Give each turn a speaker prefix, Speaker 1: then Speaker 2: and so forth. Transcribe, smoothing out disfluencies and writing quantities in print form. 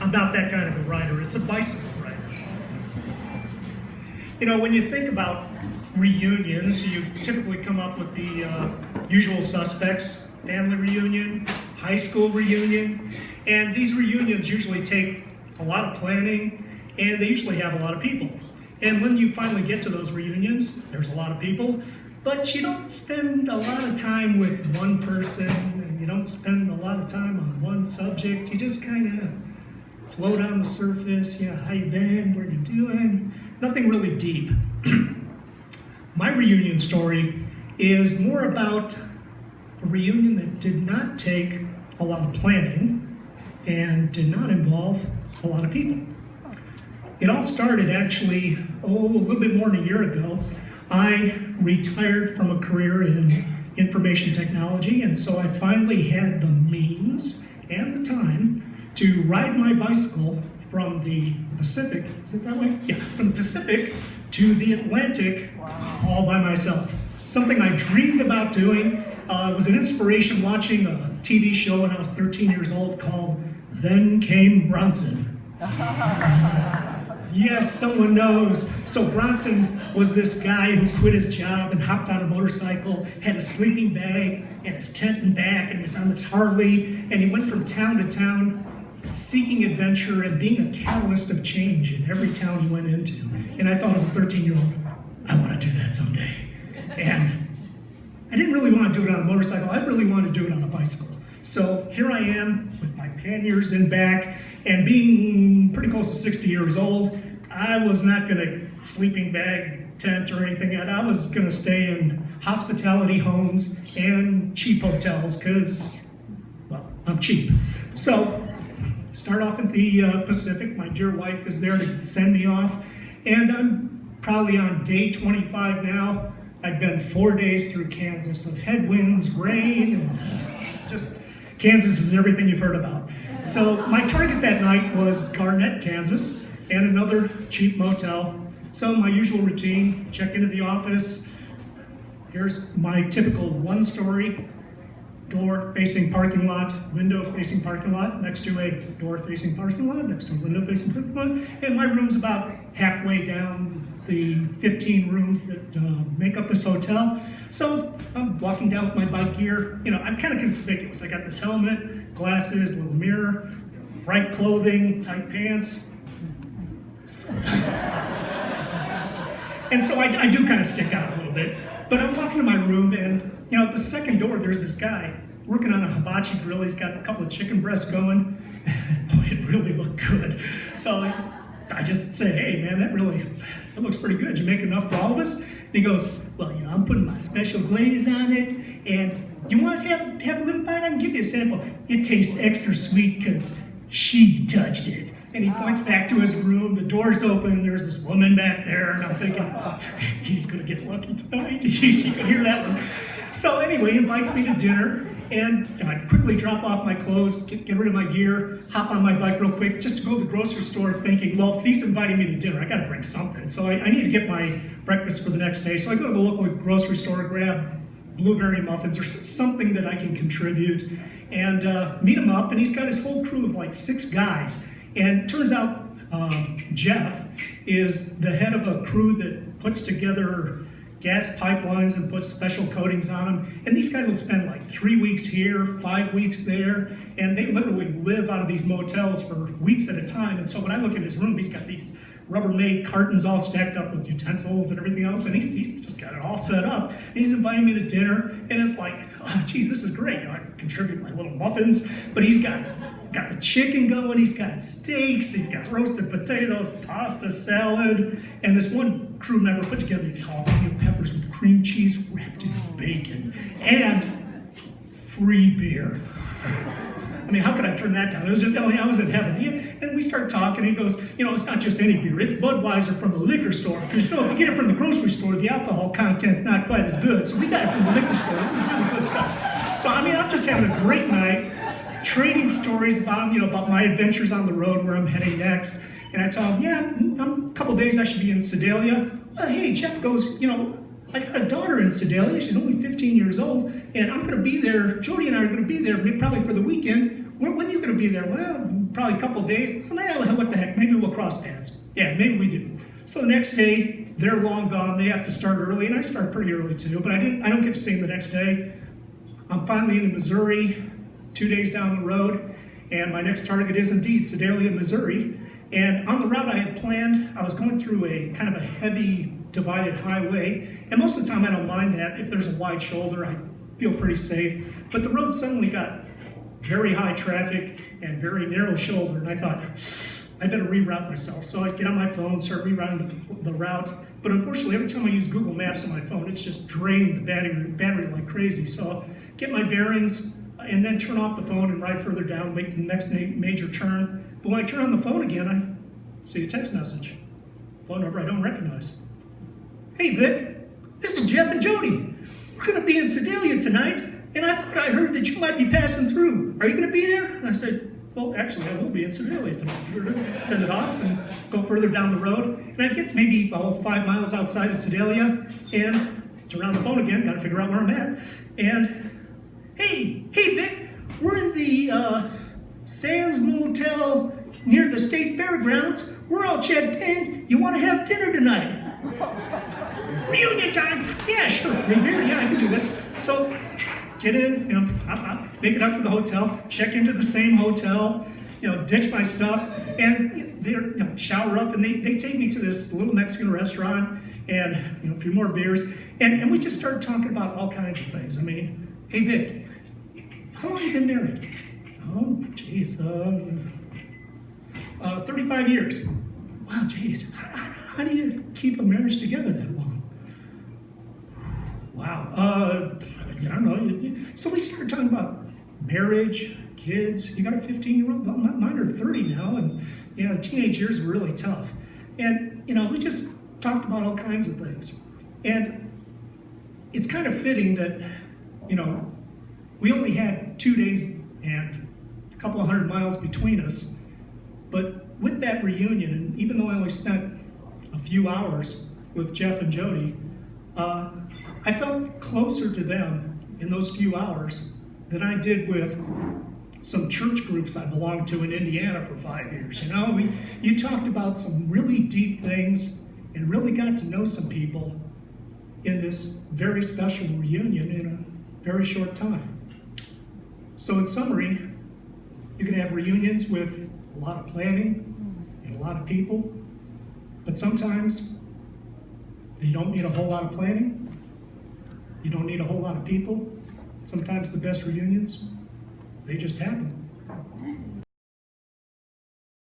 Speaker 1: I'm not that kind of a rider. It's a bicycle rider. You know, when you think about reunions, you typically come up with the usual suspects: family reunion, high school reunion, and these reunions usually take a lot of planning, and they usually have a lot of people. And when you finally get to those reunions, there's a lot of people, but you don't spend a lot of time with one person, and you don't spend a lot of time on one subject. You just kind of float on the surface. Yeah, how you been? What are you doing? Nothing really deep. My reunion story is more about a reunion that did not take a lot of planning and did not involve a lot of people. It all started actually, a little bit more than a year ago. I retired from a career in information technology, and so I finally had the means and the time to ride my bicycle from the Pacific, is it that way? Yeah, from the Pacific to the Atlantic, all by myself. Something I dreamed about doing. It was an inspiration watching a TV show when I was 13 years old called Then Came Bronson. Yes, someone knows. So Bronson was this guy who quit his job and hopped on a motorcycle, had a sleeping bag and his tent and back, and he was on this Harley, and he went from town to town seeking adventure and being a catalyst of change in every town he went into. And I thought as a 13-year-old, I want to do that someday. And I didn't really want to do it on a motorcycle. I really wanted to do it on a bicycle. So here I am with my panniers in back, and being pretty close to 60 years old, I was not going to sleeping bag tent or anything yet. I was going to stay in hospitality homes and cheap hotels because, well, I'm cheap. So start off at the Pacific. My dear wife is there to send me off, and I'm probably on day 25 now. I've been 4 days through Kansas of headwinds, rain, and just Kansas is everything you've heard about. So my target that night was Garnett, Kansas, and another cheap motel. So my usual routine, check into the office. Here's my typical one-story, door facing parking lot, window facing parking lot, next to a door facing parking lot, next to a window facing parking lot, and my room's about halfway down the 15 rooms that make up this hotel. So I'm walking down with my bike gear. You know, I'm kind of conspicuous. I got this helmet, glasses, little mirror, bright clothing, tight pants. And so I do kind of stick out a little bit. But I'm walking to my room, and you know, at the second door, there's this guy working on a hibachi grill. He's got a couple of chicken breasts going. Boy, it really looked good. So I just say, hey man, that looks pretty good. You make enough for all of us? And he goes, well, you know, I'm putting my special glaze on it, and you want to have a little bite? I can give you a sample. It tastes extra sweet because she touched it. And he points back to his room, the door's open, there's this woman back there, and I'm thinking, oh, he's gonna get lucky tonight. She could hear that one. So anyway, he invites me to dinner, and I quickly drop off my clothes, get rid of my gear, hop on my bike real quick, just to go to the grocery store thinking, well, if he's inviting me to dinner, I gotta bring something. So I need to get my breakfast for the next day. So I go to the local grocery store, grab blueberry muffins or something that I can contribute, and meet him up, and he's got his whole crew of like 6 guys. And it turns out Jeff is the head of a crew that puts together gas pipelines and puts special coatings on them. And these guys will spend like 3 weeks here, 5 weeks there, and they literally live out of these motels for weeks at a time. And so when I look at his room, he's got these Rubbermaid cartons all stacked up with utensils and everything else, and he's just got it all set up. And he's inviting me to dinner, and it's like, oh, geez, this is great. You know, I contribute my little muffins, but he's got the chicken going, he's got steaks, he's got roasted potatoes, pasta, salad, and this one crew member put together these jalapeno peppers with cream cheese wrapped in bacon, and free beer. I mean, how could I turn that down? It was just, I was in heaven. And we start talking, he goes, you know, it's not just any beer, it's Budweiser from the liquor store. Because, you know, if you get it from the grocery store, the alcohol content's not quite as good. So we got it from the liquor store. It was really good stuff. So, I mean, I'm just having a great night, trading stories about, you know, about my adventures on the road, where I'm heading next. And I tell him, yeah, a couple days I should be in Sedalia. Well, hey, Jeff goes, you know, I got a daughter in Sedalia. She's only 15 years old, and I'm going to be there. Jody and I are going to be there probably for the weekend. When are you going to be there? Well, probably a couple of days. Well, what the heck? Maybe we'll cross paths. Yeah, maybe we do. So the next day, they're long gone. They have to start early, and I start pretty early too. But I don't get to see them the next day. I'm finally in Missouri, 2 days down the road, and my next target is indeed Sedalia, Missouri. And on the route I had planned, I was going through a kind of a heavy divided highway, and most of the time I don't mind that. If there's a wide shoulder, I feel pretty safe. But the road suddenly got very high traffic and very narrow shoulder, and I thought, I better reroute myself. So I get on my phone, start rerouting the route, but unfortunately every time I use Google Maps on my phone, it's just drained the battery like crazy. So get my bearings, and then turn off the phone and ride further down, make the next major turn. But when I turn on the phone again, I see a text message. Phone number I don't recognize. Hey Vic, this is Jeff and Jody. We're gonna be in Sedalia tonight, and I thought I heard that you might be passing through. Are you gonna be there? And I said, well, actually, I will be in Sedalia tonight. You're gonna send it off and go further down the road. And I get maybe about 5 miles outside of Sedalia, and turn on the phone again, gotta figure out where I'm at. And hey Vic, we're in the Sam's Motel near the state fairgrounds. We're all checked in. You want to have dinner tonight? Reunion time? Yeah, sure. Free beer? Yeah, I can do this. So get in, make it up to the hotel, check into the same hotel, ditch my stuff, and they shower up, and they take me to this little Mexican restaurant, and a few more beers, and we just started talking about all kinds of things. I mean, hey Vic, how long have you been married? Oh, geez, 35 years. Wow, geez, how do you keep a marriage together that long? Wow, I don't know. So we started talking about marriage, kids. You got a 15-year-old? Well, mine are 30 now, and the teenage years were really tough. And we just talked about all kinds of things. And it's kind of fitting that, we only had 2 days and a couple of 100 miles between us. But with that reunion, and even though I only spent a few hours with Jeff and Jody, I felt closer to them in those few hours than I did with some church groups I belonged to in Indiana for 5 years. You talked about some really deep things and really got to know some people in this very special reunion in a very short time. So in summary, you can have reunions with a lot of planning and a lot of people, but sometimes you don't need a whole lot of planning. You don't need a whole lot of people. Sometimes the best reunions, they just happen.